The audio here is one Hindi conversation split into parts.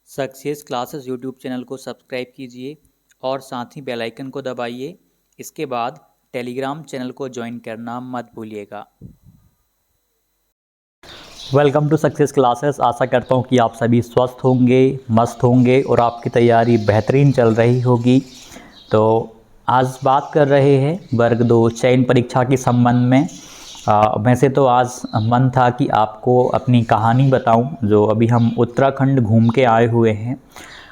सक्सेस क्लासेस यूट्यूब चैनल को सब्सक्राइब कीजिए और साथ ही बेल आइकन को दबाइए। इसके बाद टेलीग्राम चैनल को ज्वाइन करना मत भूलिएगा। Welcome to success classes. आशा करता हूँ कि आप सभी स्वस्थ होंगे, मस्त होंगे और आपकी तैयारी बेहतरीन चल रही होगी। तो आज बात कर रहे हैं वर्ग 2 चयन परीक्षा के संबंध में। वैसे तो आज मन था कि आपको अपनी कहानी बताऊं, जो अभी हम उत्तराखंड घूम के आए हुए हैं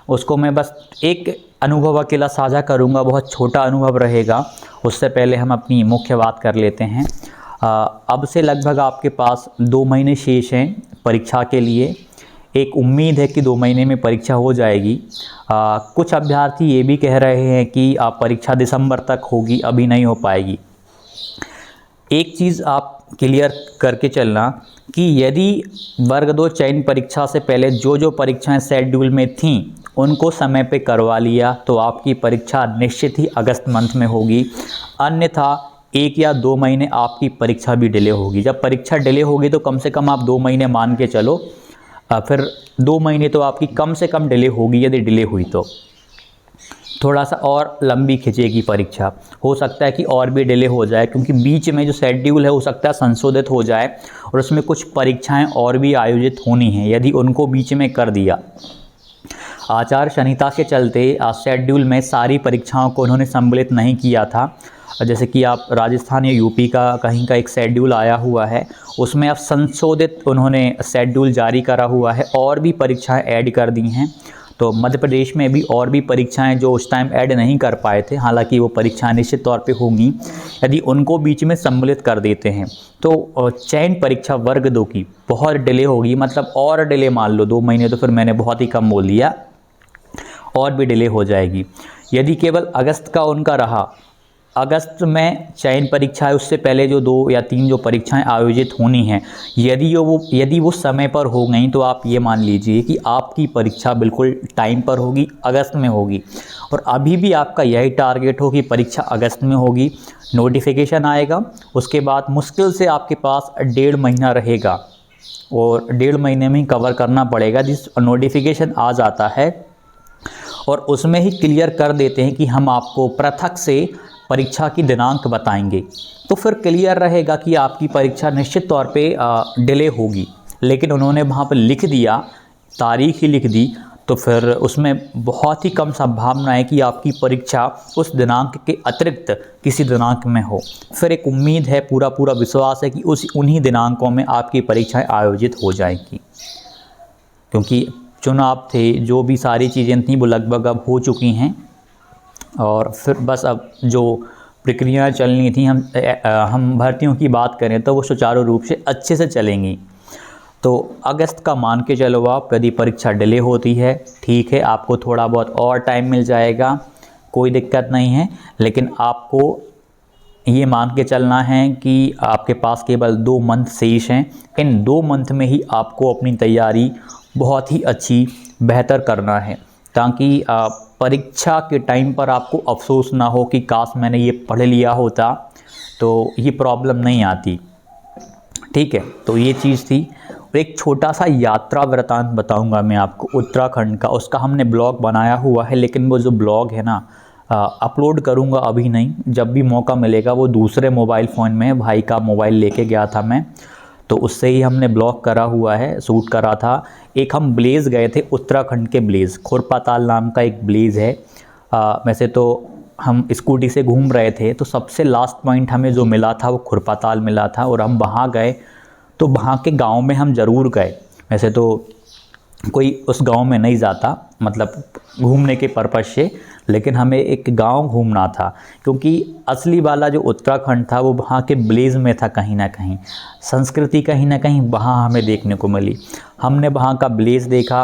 उसको मैं बस एक अनुभव अकेला साझा करूंगा। बहुत छोटा अनुभव रहेगा। उससे पहले हम अपनी मुख्य बात कर लेते हैं। अब से लगभग आपके पास 2 महीने शेष हैं परीक्षा के लिए। एक उम्मीद है कि 2 महीने में परीक्षा हो जाएगी। कुछ अभ्यर्थी ये भी कह रहे हैं कि परीक्षा दिसंबर तक होगी, अभी नहीं हो पाएगी। एक चीज़ आप क्लियर करके चलना कि यदि वर्ग 2 चयन परीक्षा से पहले जो परीक्षाएं शेड्यूल में थीं उनको समय पे करवा लिया तो आपकी परीक्षा निश्चित ही अगस्त मंथ में होगी। अन्यथा 1 या 2 महीने आपकी परीक्षा भी डिले होगी। जब परीक्षा डिले होगी तो कम से कम आप 2 महीने मान के चलो, फिर 2 महीने तो आपकी कम से कम डिले होगी। यदि डिले हुई तो थोड़ा सा और लंबी खिंचेगी परीक्षा। हो सकता है कि और भी डिले हो जाए, क्योंकि बीच में जो शेड्यूल है हो सकता है संशोधित हो जाए और उसमें कुछ परीक्षाएं और भी आयोजित होनी हैं। यदि उनको बीच में कर दिया, आचार संहिता के चलते शेड्यूल में सारी परीक्षाओं को उन्होंने सम्मिलित नहीं किया था। जैसे कि आप राजस्थान या यूपी का कहीं का एक शेड्यूल आया हुआ है, उसमें अब संशोधित उन्होंने शेड्यूल जारी करा हुआ है और भी परीक्षाएं ऐड कर दी हैं। तो मध्य प्रदेश में भी और भी परीक्षाएं जो उस टाइम ऐड नहीं कर पाए थे, हालांकि वो परीक्षाएं निश्चित तौर पे होंगी, यदि उनको बीच में सम्मिलित कर देते हैं तो चयन परीक्षा वर्ग 2 की बहुत डिले होगी। मतलब और डिले मान लो 2 महीने, तो फिर मैंने बहुत ही कम बोल दिया, और भी डिले हो जाएगी। यदि केवल अगस्त का उनका रहा, अगस्त में चयन परीक्षा है, उससे पहले जो 2 या 3 जो परीक्षाएं आयोजित होनी हैं, यदि वो समय पर हो गई तो आप ये मान लीजिए कि आपकी परीक्षा बिल्कुल टाइम पर होगी, अगस्त में होगी। और अभी भी आपका यही टारगेट हो कि परीक्षा अगस्त में होगी। नोटिफिकेशन आएगा, उसके बाद मुश्किल से आपके पास 1.5 महीना रहेगा और 1.5 महीने में ही कवर करना पड़ेगा। जिस नोटिफिकेशन आ जाता है और उसमें ही क्लियर कर देते हैं कि हम आपको पृथक से परीक्षा की दिनांक बताएंगे, तो फिर क्लियर रहेगा कि आपकी परीक्षा निश्चित तौर पे डिले होगी। लेकिन उन्होंने वहाँ पर लिख दिया, तारीख ही लिख दी, तो फिर उसमें बहुत ही कम संभावना है कि आपकी परीक्षा उस दिनांक के अतिरिक्त किसी दिनांक में हो। फिर एक उम्मीद है, पूरा विश्वास है कि उन्हीं दिनांकों में आपकी परीक्षाएं आयोजित हो जाएंगी, क्योंकि चुनाव थे, जो भी सारी चीज़ें थीं वो लगभग अब हो चुकी हैं। और फिर बस अब जो प्रक्रियाएं चलनी थी, हम भर्तियों की बात करें तो वो सुचारू रूप से अच्छे से चलेंगी। तो अगस्त का मान के चलो आप। यदि परीक्षा डिले होती है, ठीक है, आपको थोड़ा बहुत और टाइम मिल जाएगा, कोई दिक्कत नहीं है। लेकिन आपको ये मान के चलना है कि आपके पास केवल 2 मंथ शेष हैं। इन 2 मंथ में ही आपको अपनी तैयारी बहुत ही अच्छी बेहतर करना है, ताकि परीक्षा के टाइम पर आपको अफसोस ना हो कि काश मैंने ये पढ़ लिया होता, तो ये प्रॉब्लम नहीं आती। ठीक है, तो ये चीज़ थी। एक छोटा सा यात्रा वृतांत बताऊंगा मैं आपको उत्तराखंड का। उसका हमने ब्लॉग बनाया हुआ है, लेकिन वो जो ब्लॉग है ना, अपलोड करूंगा अभी नहीं, जब भी मौका मिलेगा। वो दूसरे मोबाइल फ़ोन में, भाई का मोबाइल लेके गया था मैं, तो उससे ही हमने ब्लॉग करा हुआ है, शूट करा था। एक हम ब्लेज़ गए थे, उत्तराखंड के ब्लेज़, खुरपाताल नाम का एक ब्लेज़ है। वैसे तो हम स्कूटी से घूम रहे थे, तो सबसे लास्ट पॉइंट हमें जो मिला था वो खुरपाताल मिला था, और हम वहाँ गए। तो वहाँ के गांव में हम ज़रूर गए। वैसे तो कोई उस गांव में नहीं जाता, मतलब घूमने के पर्पज़ से, लेकिन हमें एक गांव घूमना था, क्योंकि असली वाला जो उत्तराखंड था वो वहाँ के ब्लेज़ में था। कहीं ना कहीं संस्कृति कहीं ना कहीं वहाँ हमें देखने को मिली। हमने वहाँ का ब्लेज़ देखा।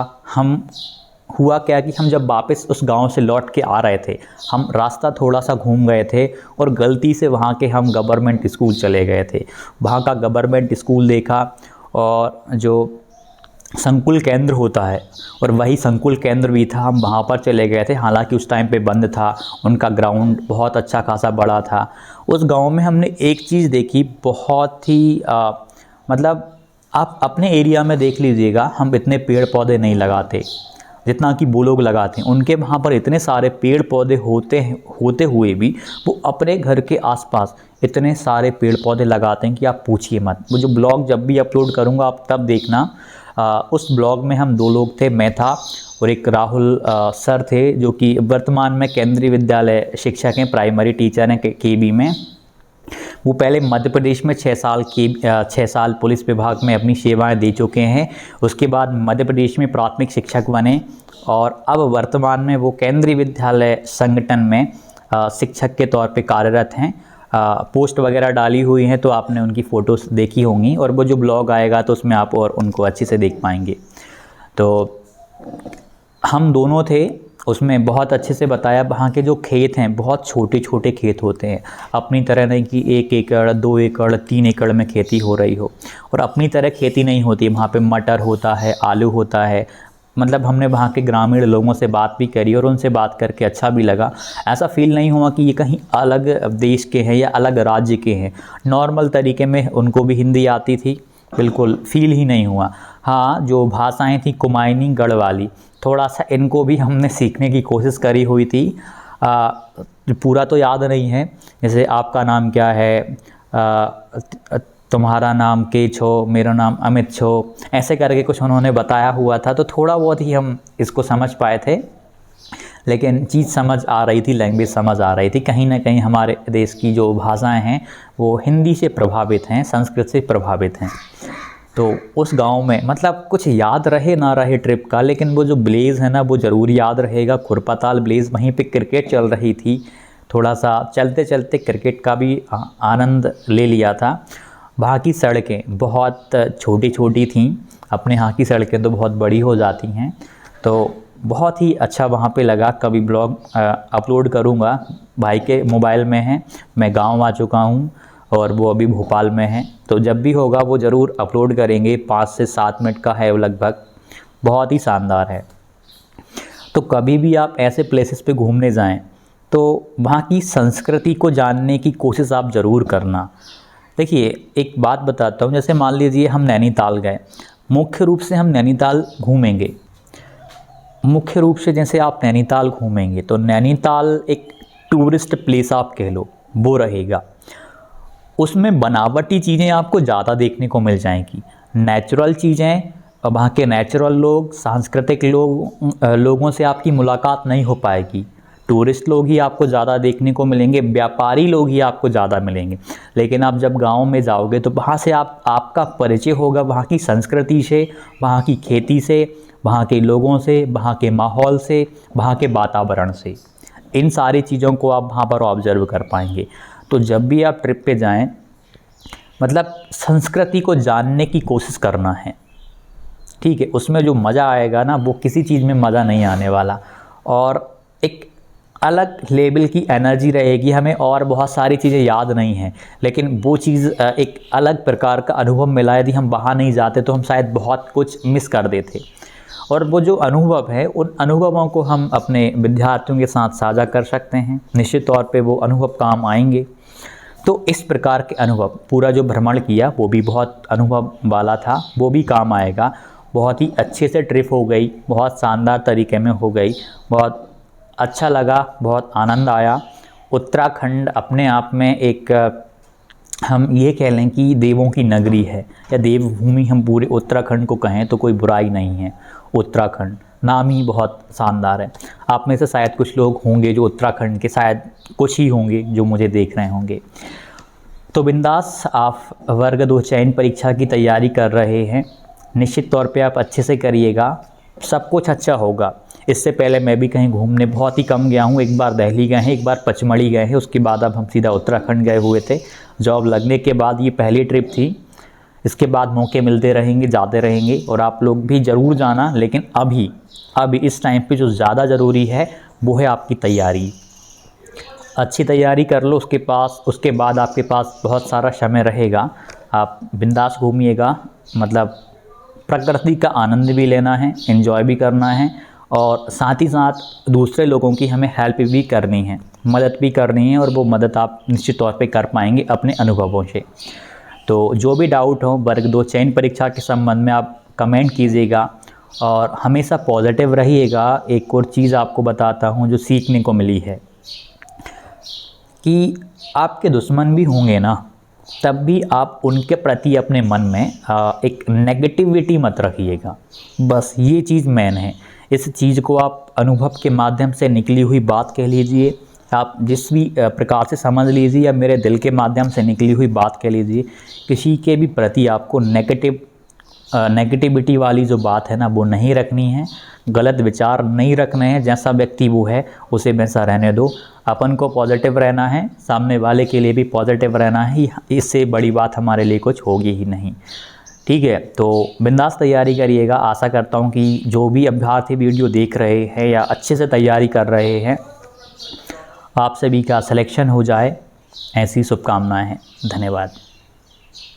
हुआ क्या कि हम जब वापस उस गांव से लौट के आ रहे थे, हम रास्ता थोड़ा सा घूम गए थे और गलती से वहाँ के हम गवर्नमेंट स्कूल चले गए थे। वहाँ का गवर्नमेंट स्कूल देखा, और जो संकुल केंद्र होता है, और वही संकुल केंद्र भी था, हम वहाँ पर चले गए थे। हालांकि उस टाइम पे बंद था, उनका ग्राउंड बहुत अच्छा खासा बड़ा था। उस गांव में हमने एक चीज़ देखी, बहुत ही मतलब आप अपने एरिया में देख लीजिएगा, हम इतने पेड़ पौधे नहीं लगाते। जितना कि वो लोग लगाते हैं। उनके वहाँ पर इतने सारे पेड़ पौधे होते हुए भी वो अपने घर के आसपास इतने सारे पेड़ पौधे लगाते हैं कि आप पूछिए मत। वो जो ब्लॉग जब भी अपलोड करूँगा आप तब देखना। उस ब्लॉग में हम 2 लोग थे, मैं था और एक राहुल सर थे, जो कि वर्तमान में केंद्रीय विद्यालय शिक्षक हैं, प्राइमरी टीचर हैं केबी में। वो पहले मध्य प्रदेश में 6 साल पुलिस विभाग में अपनी सेवाएं दे चुके हैं। उसके बाद मध्य प्रदेश में प्राथमिक शिक्षक बने और अब वर्तमान में वो केंद्रीय विद्यालय संगठन में शिक्षक के तौर पे कार्यरत हैं। पोस्ट वगैरह डाली हुई हैं तो आपने उनकी फ़ोटोज़ देखी होंगी, और वो जो ब्लॉग आएगा तो उसमें आप और उनको अच्छे से देख पाएंगे। तो हम दोनों थे, उसमें बहुत अच्छे से बताया। वहाँ के जो खेत हैं बहुत छोटे छोटे खेत होते हैं, अपनी तरह नहीं कि 1 एकड़ 2 एकड़ 3 एकड़ में खेती हो रही हो, और अपनी तरह खेती नहीं होती। वहाँ पे मटर होता है, आलू होता है। मतलब हमने वहाँ के ग्रामीण लोगों से बात भी करी और उनसे बात करके अच्छा भी लगा। ऐसा फील नहीं हुआ कि ये कहीं अलग देश के हैं या अलग राज्य के हैं। नॉर्मल तरीके में उनको भी हिंदी आती थी, बिल्कुल फील ही नहीं हुआ। हाँ, जो भाषाएं थी कुमायूनी गढ़वाली, थोड़ा सा इनको भी हमने सीखने की कोशिश करी हुई थी। पूरा तो याद नहीं है, जैसे आपका नाम क्या है, तुम्हारा नाम के छो, मेरा नाम अमित छो, ऐसे करके कुछ उन्होंने बताया हुआ था। तो थोड़ा बहुत ही हम इसको समझ पाए थे, लेकिन चीज़ समझ आ रही थी, लैंग्वेज समझ आ रही थी। कहीं ना कहीं हमारे देश की जो भाषाएं हैं वो हिंदी से प्रभावित हैं, संस्कृत से प्रभावित हैं। तो उस गांव में मतलब कुछ याद रहे ना रहे ट्रिप का, लेकिन वो जो ब्लेज़ है ना वो ज़रूर याद रहेगा। खुरपाताल ब्लेज़, वहीं पे क्रिकेट चल रही थी। थोड़ा सा चलते चलते क्रिकेट का भी आनंद ले लिया था। वहाँ की सड़कें बहुत छोटी छोटी थीं, अपने यहाँ की सड़कें तो बहुत बड़ी हो जाती हैं। तो बहुत ही अच्छा वहाँ पे लगा। कभी ब्लॉग अपलोड करूँगा, भाई के मोबाइल में है। मैं गांव आ चुका हूँ और वो अभी भोपाल में है, तो जब भी होगा वो ज़रूर अपलोड करेंगे। 5 से 7 मिनट का है वो लगभग, बहुत ही शानदार है। तो कभी भी आप ऐसे प्लेसेस पे घूमने जाएं तो वहाँ की संस्कृति को जानने की कोशिश आप ज़रूर करना। देखिए एक बात बताता हूँ, जैसे मान लीजिए हम नैनीताल गए, मुख्य रूप से हम नैनीताल घूमेंगे। मुख्य रूप से जैसे आप नैनीताल घूमेंगे तो नैनीताल एक टूरिस्ट प्लेस आप कह लो, वो रहेगा। उसमें बनावटी चीज़ें आपको ज़्यादा देखने को मिल जाएंगी, नेचुरल चीज़ें। वहाँ के नेचुरल लोग, सांस्कृतिक लोगों से आपकी मुलाकात नहीं हो पाएगी। टूरिस्ट लोग ही आपको ज़्यादा देखने को मिलेंगे, व्यापारी लोग ही आपको ज़्यादा मिलेंगे। लेकिन आप जब गांव में जाओगे तो वहाँ से आपका परिचय होगा वहाँ की संस्कृति से, वहाँ की खेती से, वहाँ के लोगों से, वहाँ के माहौल से, वहाँ के वातावरण से। इन सारी चीज़ों को आप वहाँ पर ऑब्जर्व कर पाएंगे। तो जब भी आप ट्रिप पे जाएं, मतलब संस्कृति को जानने की कोशिश करना है, ठीक है। उसमें जो मज़ा आएगा ना वो किसी चीज़ में मज़ा नहीं आने वाला, और एक अलग लेवल की एनर्जी रहेगी। हमें और बहुत सारी चीज़ें याद नहीं हैं, लेकिन वो चीज़ एक अलग प्रकार का अनुभव मिला। यदि हम वहाँ नहीं जाते तो हम शायद बहुत कुछ मिस कर देते। और वो जो अनुभव है, उन अनुभवों को हम अपने विद्यार्थियों के साथ साझा कर सकते हैं। निश्चित तौर पे वो अनुभव काम आएंगे। तो इस प्रकार के अनुभव, पूरा जो भ्रमण किया वो भी बहुत अनुभव वाला था, वो भी काम आएगा। बहुत ही अच्छे से ट्रिप हो गई, बहुत शानदार तरीके में हो गई, बहुत अच्छा लगा, बहुत आनंद आया। उत्तराखंड अपने आप में एक, हम ये कह लें कि देवों की नगरी है या देवभूमि, हम पूरे उत्तराखंड को कहें तो कोई बुराई नहीं है। उत्तराखंड नाम ही बहुत शानदार है। आप में से शायद कुछ लोग होंगे जो उत्तराखंड के, शायद कुछ ही होंगे जो मुझे देख रहे होंगे। तो बिंदास, आप वर्ग 2 चयन परीक्षा की तैयारी कर रहे हैं, निश्चित तौर पे आप अच्छे से करिएगा, सब कुछ अच्छा होगा। इससे पहले मैं भी कहीं घूमने बहुत ही कम गया हूँ। एक बार दिल्ली गए हैं, एक बार पचमढ़ी गए हैं, उसके बाद अब हम सीधा उत्तराखंड गए हुए थे। जॉब लगने के बाद ये पहली ट्रिप थी। इसके बाद मौके मिलते रहेंगे, जाते रहेंगे, और आप लोग भी ज़रूर जाना। लेकिन अभी इस टाइम पे जो ज़्यादा ज़रूरी है वो है आपकी तैयारी। अच्छी तैयारी कर लो, उसके बाद आपके पास बहुत सारा समय रहेगा। आप बिंदास घूमिएगा, मतलब प्रकृति का आनंद भी लेना है, एंजॉय भी करना है, और साथ ही साथ दूसरे लोगों की हमें हेल्प भी करनी है, मदद भी करनी है, और वो मदद आप निश्चित तौर पे कर पाएंगे अपने अनुभवों से। तो जो भी डाउट हो वर्ग 2 चयन परीक्षा के संबंध में आप कमेंट कीजिएगा, और हमेशा पॉजिटिव रहिएगा। एक और चीज़ आपको बताता हूँ जो सीखने को मिली है कि आपके दुश्मन भी होंगे ना, तब भी आप उनके प्रति अपने मन में एक नेगेटिविटी मत रखिएगा। बस ये चीज़ मेन है। इस चीज़ को आप अनुभव के माध्यम से निकली हुई बात कह लीजिए, आप जिस भी प्रकार से समझ लीजिए, या मेरे दिल के माध्यम से निकली हुई बात कह लीजिए। किसी के भी प्रति आपको नेगेटिविटी वाली जो बात है ना, वो नहीं रखनी है। गलत विचार नहीं रखने हैं। जैसा व्यक्ति वो है उसे वैसा रहने दो। अपन को पॉजिटिव रहना है, सामने वाले के लिए भी पॉजिटिव रहना है। इससे बड़ी बात हमारे लिए कुछ होगी ही नहीं। ठीक है, तो बिंदास तैयारी करिएगा। आशा करता हूँ कि जो भी अभ्यर्थी वीडियो देख रहे हैं या अच्छे से तैयारी कर रहे हैं, आप सभी का सिलेक्शन हो जाए, ऐसी शुभकामनाएं हैं। धन्यवाद।